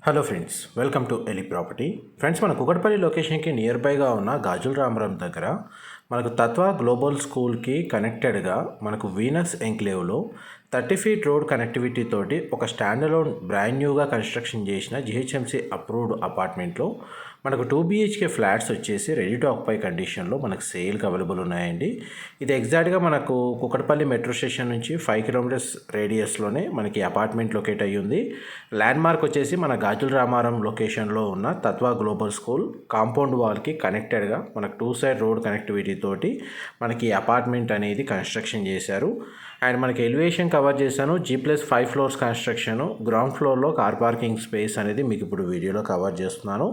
Hello friends, welcome to ఎలి property. Friends, మన కుకట్పల్లి లొకేషన్కి నియర్ బైగా ఉన్న గాజుల రామరం దగ్గర మనకు తత్వ గ్లోబల్ స్కూల్కి కనెక్టెడ్గా మనకు వీనస్ ఎంక్లేవ్లో 30 ఫీట్ రోడ్ కనెక్టివిటీ తోటి ఒక స్టాండలోన్ బ్రాండ్ న్యూగా కన్స్ట్రక్షన్ చేసిన జిహెచ్ఎంసీ అప్రూవ్డ్ అపార్ట్మెంట్లో మనకు 2 BHK ఫ్లాట్స్ వచ్చేసి రెడీ టు ఆక్యుపై కండిషన్లో మనకు సేల్కి అవైలబుల్ ఉన్నాయండి. ఇది ఎగ్జాక్ట్గా మనకు కుకట్పల్లి మెట్రో స్టేషన్ నుంచి 5 కిలోమీటర్స్ రేడియస్లోనే మనకి అపార్ట్మెంట్ లొకేట్ అయ్యి ఉంది. ల్యాండ్ మార్క్ వచ్చేసి మన గాజుల రామారం లొకేషన్లో ఉన్న తత్వ గ్లోబల్ స్కూల్ కాంపౌండ్ వాల్కి కనెక్టెడ్గా మనకు 2 సైడ్ రోడ్ కనెక్టివిటీ తోటి మనకి అపార్ట్మెంట్ అనేది కన్స్ట్రక్షన్ చేశారు. అండ్ మనకి ఎలివేషన్ కవర్ చేశాను. G+5 ఫ్లోర్స్ కన్స్ట్రక్షన్, గ్రౌండ్ ఫ్లోర్లో కార్ పార్కింగ్ స్పేస్ అనేది మీకు ఇప్పుడు వీడియోలో కవర్ చేస్తున్నాను.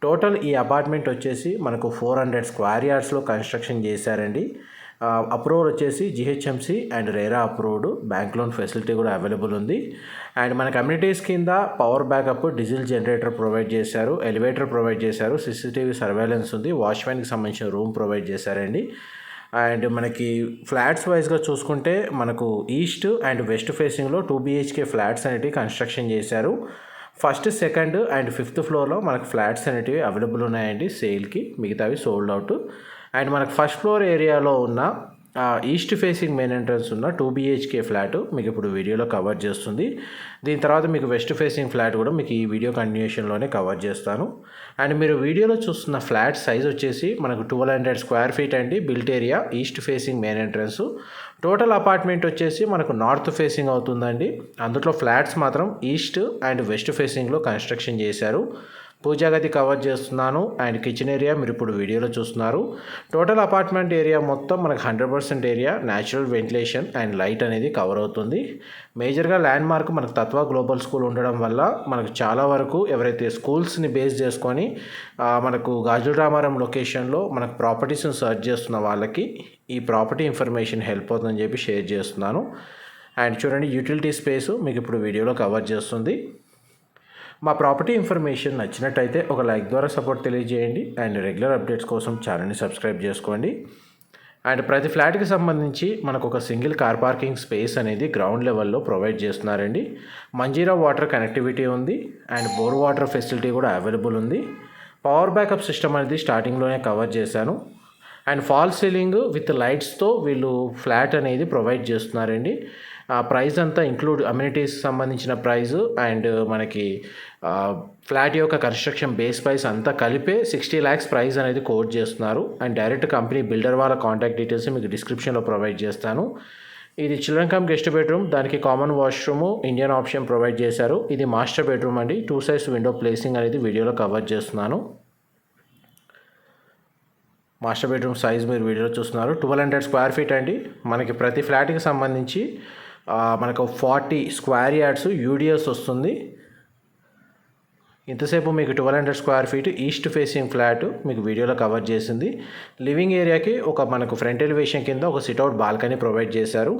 టోటల్ ఈ అపార్ట్మెంట్ వచ్చేసి మనకు 400 స్క్వేర్ యార్డ్స్లో కన్స్ట్రక్షన్ చేశారండి. అప్రూవల్ వచ్చేసి GHMC and RERA approved, bank loan facility కూడా అవైలబుల్ ఉంది. అండ్ మన కమ్యూనిటీస్ కింద power backup, diesel generator provide చేశారు, ఎలివేటర్ ప్రొవైడ్ చేశారు, CCTV సర్వేలెన్స్ ఉంది, వాచ్మెన్కి సంబంధించిన రూమ్ ప్రొవైడ్ చేశారండి. అండ్ మనకి ఫ్లాట్స్ వైజ్గా చూసుకుంటే మనకు ఈస్ట్ అండ్ వెస్ట్ ఫేసింగ్లో 2 BHK ఫ్లాట్స్ అనేటివి కన్స్ట్రక్షన్ చేశారు. ఫస్ట్, సెకండ్ అండ్ 5th ఫ్లోర్లో మనకు ఫ్లాట్స్ అనేటివి అవైలబుల్ ఉన్నాయండి సేల్కి, మిగతావి సోల్డ్ అవుట్. అండ్ మనకు ఫస్ట్ ఫ్లోర్ ఏరియాలో ఉన్న ఈస్ట్ ఫేసింగ్ మెయిన్ ఎంట్రన్స్ ఉన్న 2 BHK ఫ్లాట్ మీకు ఇప్పుడు వీడియోలో కవర్ చేస్తుంది. దీని తర్వాత మీకు వెస్ట్ ఫేసింగ్ ఫ్లాట్ కూడా మీకు ఈ వీడియో కంటిన్యూషన్లోనే కవర్ చేస్తాను. అండ్ మీరు వీడియోలో చూస్తున్న ఫ్లాట్ సైజ్ వచ్చేసి మనకు 1200 స్క్వేర్ ఫీట్ అండి. Built area, east facing main entrance. Total apartment వచ్చేసి మనకు నార్త్ ఫేసింగ్ అవుతుందండి. అందులో ఫ్లాట్స్ మాత్రం ఈస్ట్ అండ్ వెస్ట్ ఫేసింగ్లో కన్స్ట్రక్షన్ చేశారు. పూజా గది కవర్ చేస్తున్నాను అండ్ కిచెన్ ఏరియా మీరు ఇప్పుడు వీడియోలో చూస్తున్నారు. టోటల్ అపార్ట్మెంట్ ఏరియా మొత్తం మనకు 100% area natural ventilation and light అనేది కవర్ అవుతుంది. మేజర్గా ల్యాండ్ మార్క్ మనకు తత్వ గ్లోబల్ స్కూల్ ఉండడం వల్ల మనకు చాలా వరకు ఎవరైతే స్కూల్స్ని బేస్ చేసుకొని మనకు గాజుల రామారం లొకేషన్లో మనకు ప్రాపర్టీస్ని సర్చ్ చేస్తున్న వాళ్ళకి ఈ ప్రాపర్టీ ఇన్ఫర్మేషన్ హెల్ప్ అవుతుందని చెప్పి షేర్ చేస్తున్నాను. అండ్ చూడండి, యూటిలిటీ స్పేసు మీకు ఇప్పుడు వీడియోలో కవర్ చేస్తుంది. మా ప్రాపర్టీ ఇన్ఫర్మేషన్ నచ్చినట్టయితే ఒక లైక్ ద్వారా సపోర్ట్ తెలియజేయండి. అండ్ రెగ్యులర్ అప్డేట్స్ కోసం ఛానల్ని సబ్స్క్రైబ్ చేసుకోండి. అండ్ ప్రతి ఫ్లాట్కి సంబంధించి మనకు ఒక సింగిల్ కార్ పార్కింగ్ స్పేస్ అనేది గ్రౌండ్ లెవెల్లో ప్రొవైడ్ చేస్తున్నారండి. మంజీరా వాటర్ కనెక్టివిటీ ఉంది అండ్ బోర్ వాటర్ ఫెసిలిటీ కూడా అవైలబుల్ ఉంది. పవర్ బ్యాకప్ సిస్టమ్ అనేది స్టార్టింగ్లోనే కవర్ చేశాను. అండ్ ఫాల్ సీలింగ్ విత్ లైట్స్తో వీళ్ళు ఫ్లాట్ అనేది ప్రొవైడ్ చేస్తున్నారండి. ప్రైస్ అంతా ఇంక్లూడ్ అమ్యూనిటీస్ సంబంధించిన ప్రైస్ అండ్ మనకి ఫ్లాట్ యొక్క కన్స్ట్రక్షన్ బేస్ ప్రైస్ అంతా కలిపే 60 lakhs ప్రైస్ అనేది కోట్ చేస్తున్నారు. అండ్ డైరెక్ట్ కంపెనీ బిల్డర్ వాళ్ళ కాంటాక్ట్ డీటెయిల్స్ మీకు డిస్క్రిప్షన్లో ప్రొవైడ్ చేస్తాను. ఇది చిల్డ్రన్ కమ్ గెస్ట్ బెడ్రూమ్, దానికి common washroom, Indian option provide చేశారు. ఇది మాస్టర్ బెడ్రూమ్ అండి. 2 sides విండో ప్లేసింగ్ అనేది వీడియోలో కవర్ చేస్తున్నాను. మాస్టర్ బెడ్రూమ్ సైజ్ మీరు వీడియోలో చూస్తున్నారు. 1200 స్క్వేర్ ఫీట్ అండి. మనకి ప్రతి ఫ్లాట్కి సంబంధించి మనకు 40 స్క్వేర్ యార్డ్స్ యూడిఎస్ వస్తుంది. ఇంతసేపు మీకు 1200 square feet east facing flat మీకు వీడియోలో కవర్ చేసింది. లివింగ్ ఏరియాకి ఒక మనకు ఫ్రంట్ ఎలివేషన్ కింద ఒక సిట్అవుట్ బాల్కనీ ప్రొవైడ్ చేశారు.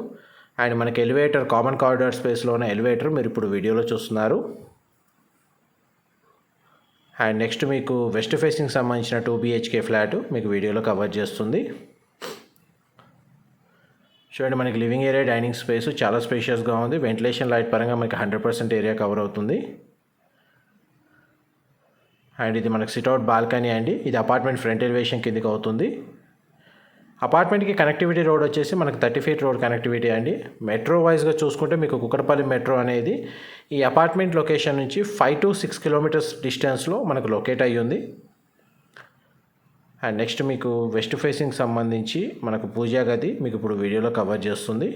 అండ్ మనకి ఎలివేటర్, కామన్ కారిడార్ స్పేస్లో ఉన్న ఎలివేటర్ మీరు ఇప్పుడు వీడియోలో చూస్తున్నారు. అండ్ నెక్స్ట్ మీకు వెస్ట్ ఫేసింగ్ సంబంధించిన 2 BHK ఫ్లాట్ మీకు వీడియోలో కవర్ చేస్తుంది. చూడండి, మనకి లివింగ్ ఏరియా, డైనింగ్ స్పేస్ చాలా స్పేషియస్గా ఉంది. వెంటిలేషన్ లైట్ పరంగా మనకి 100% ఏరియా కవర్ అవుతుంది. అండ్ ఇది మనకి సిట్అవుట్ బాల్కనీ అండి. ఇది అపార్ట్మెంట్ ఫ్రంట్ ఎలివేషన్ కిందకి అవుతుంది. అపార్ట్మెంట్కి కనెక్టివిటీ రోడ్ వచ్చేసి మనకు 30 ఫీట్ రోడ్ కనెక్టివిటీ అండి. మెట్రో వైజ్గా చూసుకుంటే మీకు కుకట్పల్లి మెట్రో అనేది ఈ అపార్ట్మెంట్ లొకేషన్ నుంచి 5 to 6 కిలోమీటర్స్ డిస్టెన్స్లో మనకు లొకేట్ అయ్యి ఉంది. అండ్ నెక్స్ట్ మీకు వెస్ట్ ఫేసింగ్ సంబంధించి మనకు పూజా గది మీకు ఇప్పుడు వీడియోలో కవర్ చేస్తుంది.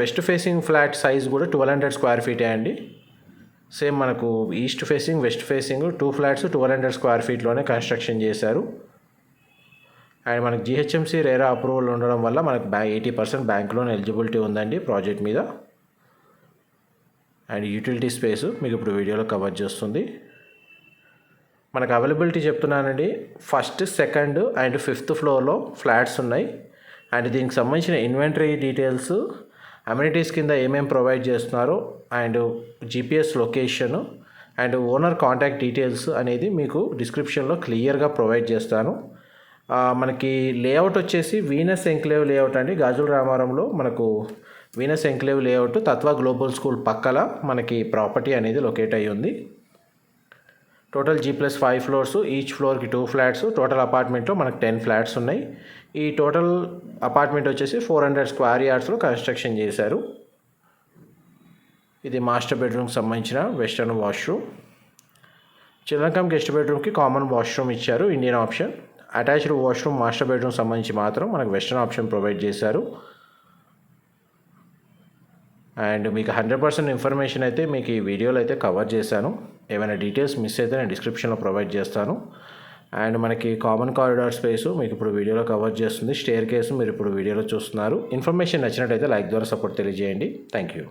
వెస్ట్ ఫేసింగ్ ఫ్లాట్ సైజ్ కూడా 1200 స్క్వేర్ ఫీటే అండి. సేమ్ మనకు east facing, west facing 2 flats 1200 square ఫీట్లోనే కన్స్ట్రక్షన్ చేశారు. అండ్ మనకు జిహెచ్ఎంసీ రేరా అప్రూవల్ ఉండడం వల్ల మనకు 80% బ్యాంక్ లోన్ ఎలిజిబిలిటీ ఉందండి ప్రాజెక్ట్ మీద. అండ్ యూటిలిటీ స్పేస్ మీకు ఇప్పుడు వీడియోలో కవర్ చేస్తుంది. మనకు అవైలబిలిటీ చెప్తున్నానండి. ఫస్ట్, సెకండ్ అండ్ 5th ఫ్లోర్లో ఫ్లాట్స్ ఉన్నాయి. అండ్ దీనికి సంబంధించిన ఇన్వెంటరీ డీటెయిల్స్, అమ్యూనిటీస్ కింద ఏమేమి ప్రొవైడ్ చేస్తున్నారో and GPS location and owner contact details అనేది మీకు డిస్క్రిప్షన్లో క్లియర్గా ప్రొవైడ్ చేస్తాను. మనకి లేఅవుట్ వచ్చేసి వీనస్ ఎంక్లేవ్ లేఅవుట్ అండి. గాజుల రామారంలో మనకు వీనస్ ఎంక్లేవ్ లేఅవుట్ తత్వ గ్లోబల్ స్కూల్ పక్కల మనకి ప్రాపర్టీ అనేది లొకేట్ అయ్యి ఉంది. టోటల్ G+5 ఫ్లోర్స్, ఈచ్ ఫ్లోర్కి 2 ఫ్లాట్స్. టోటల్ అపార్ట్మెంట్లో మనకు 10 ఫ్లాట్స్ ఉన్నాయి. ఈ టోటల్ అపార్ట్మెంట్ వచ్చేసి 400 స్క్వేర్ యార్డ్స్లో కన్స్ట్రక్షన్ చేశారు. ఇది మాస్టర్ బెడ్రూమ్కి సంబంధించిన western washroom. Children come guest బెడ్రూమ్కి కామన్ వాష్రూమ్ ఇచ్చారు, Indian option. Attached washroom master bedroom సంబంధించి మాత్రం మనకు వెస్టర్న్ ఆప్షన్ ప్రొవైడ్ చేశారు. అండ్ మీకు 100% ఇన్ఫర్మేషన్ అయితే మీకు ఈ వీడియోలో అయితే కవర్ చేశాను. ఏమైనా డీటెయిల్స్ మిస్ అయితే నేను డిస్క్రిప్షన్లో ప్రొవైడ్ చేస్తాను. అండ్ మనకి కామన్ కారిడార్ స్పేసు మీకు ఇప్పుడు వీడియోలో కవర్ చేస్తుంది. స్టేర్ కేసు మీరు ఇప్పుడు వీడియోలో చూస్తున్నారు. ఇన్ఫర్మేషన్ నచ్చినట్టయితే లైక్ ద్వారా సపోర్ట్ తెలియజేయండి. Thank you.